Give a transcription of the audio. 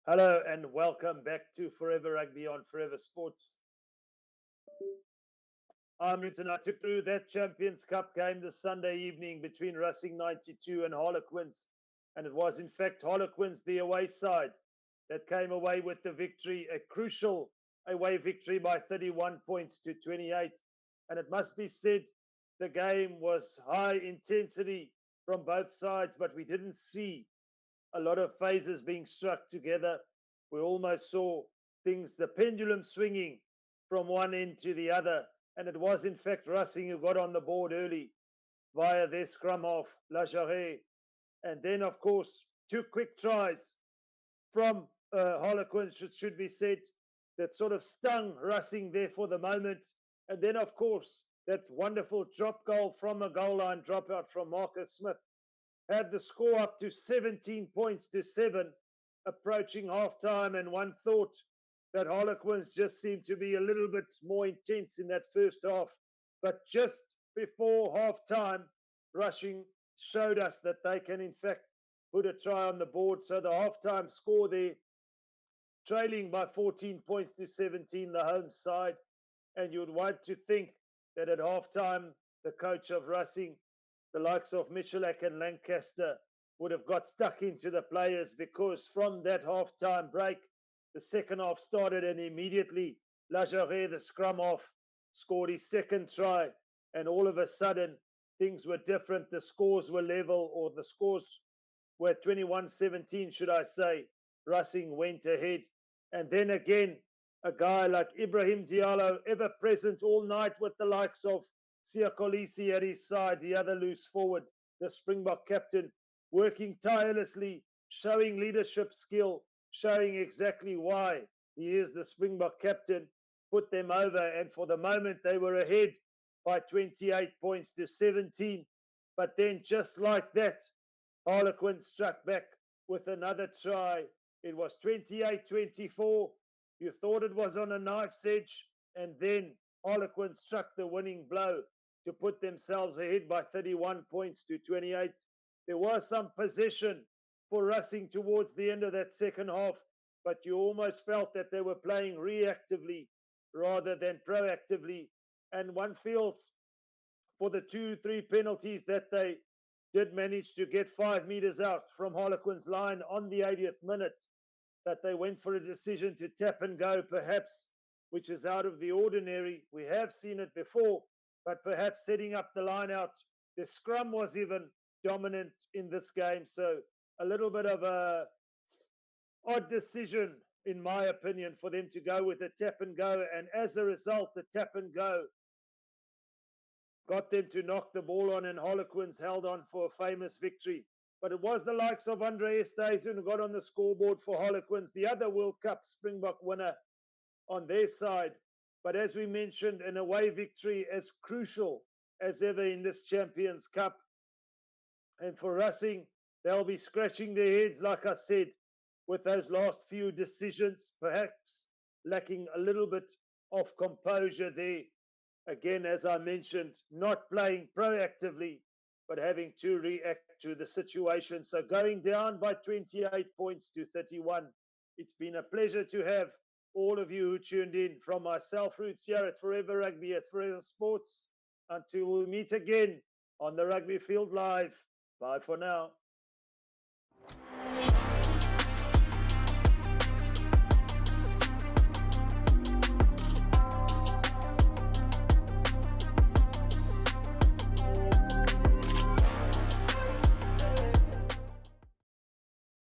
Hello and welcome back to Forever Rugby on Forever Sports. I'm Newton. I took through that Champions Cup game this Sunday evening between Racing 92 and Harlequins. And it was, in fact, Harlequins, the away side, that came away with the victory, a crucial away victory by 31 points to 28. And it must be said, the game was high intensity from both sides, but we didn't see a lot of phases being struck together. We almost saw things, the pendulum swinging from one end to the other. And it was, in fact, Racing who got on the board early via their scrum half, Lajarret. And then, of course, two quick tries from Harlequins, should be said, that sort of stung Racing there for the moment. And then, of course, that wonderful drop goal from a goal line dropout from Marcus Smith had the score up to 17 points to 7, approaching halftime. And one thought that Harlequins just seemed to be a little bit more intense in that first half. But just before halftime, Rushing showed us that they can, in fact, put a try on the board. So the halftime score there, trailing by 14 points to 17, the home side. And you would want to think that at halftime, the coach of Racing, the likes of Michalak and Lancaster, would have got stuck into the players, because from that halftime break, the second half started, and immediately Lajarret, the scrum half, scored his second try, and all of a sudden things were different. The scores were level, or the scores were 21-17, should I say. Racing went ahead, and then again, a guy like Ibrahim Diallo, ever present all night with the likes of Siakolisi at his side, the other loose forward, the Springbok captain, working tirelessly, showing leadership skill, showing exactly why he is the Springbok captain, put them over. And for the moment, they were ahead by 28 points to 17. But then, just like that, Harlequin struck back with another try. It was 28-24. You thought it was on a knife's edge, and then Harlequin struck the winning blow to put themselves ahead by 31 points to 28. There was some possession for Racing towards the end of that second half, but you almost felt that they were playing reactively rather than proactively. And one feels for the 2-3 penalties that they did manage to get 5 meters out from Harlequin's line on the 80th minute, that they went for a decision to tap and go, perhaps, which is out of the ordinary. We have seen it before, but perhaps setting up the line out. The scrum was even dominant in this game, so a little bit of a odd decision, in my opinion, for them to go with a tap and go. And as a result, the tap and go got them to knock the ball on, and Harlequins held on for a famous victory. But it was the likes of Andre Estes who got on the scoreboard for Harlequins, the other World Cup Springbok winner, on their side. But as we mentioned, an away victory as crucial as ever in this Champions Cup. And for Racing, they'll be scratching their heads, like I said, with those last few decisions, perhaps lacking a little bit of composure there. Again, as I mentioned, not playing proactively, but having to react to the situation. So going down by 28 points to 31. It's been a pleasure to have all of you who tuned in. From myself, Roots, here at Forever Rugby, at Forever Sports. Until we meet again on the Rugby Field Live. Bye for now.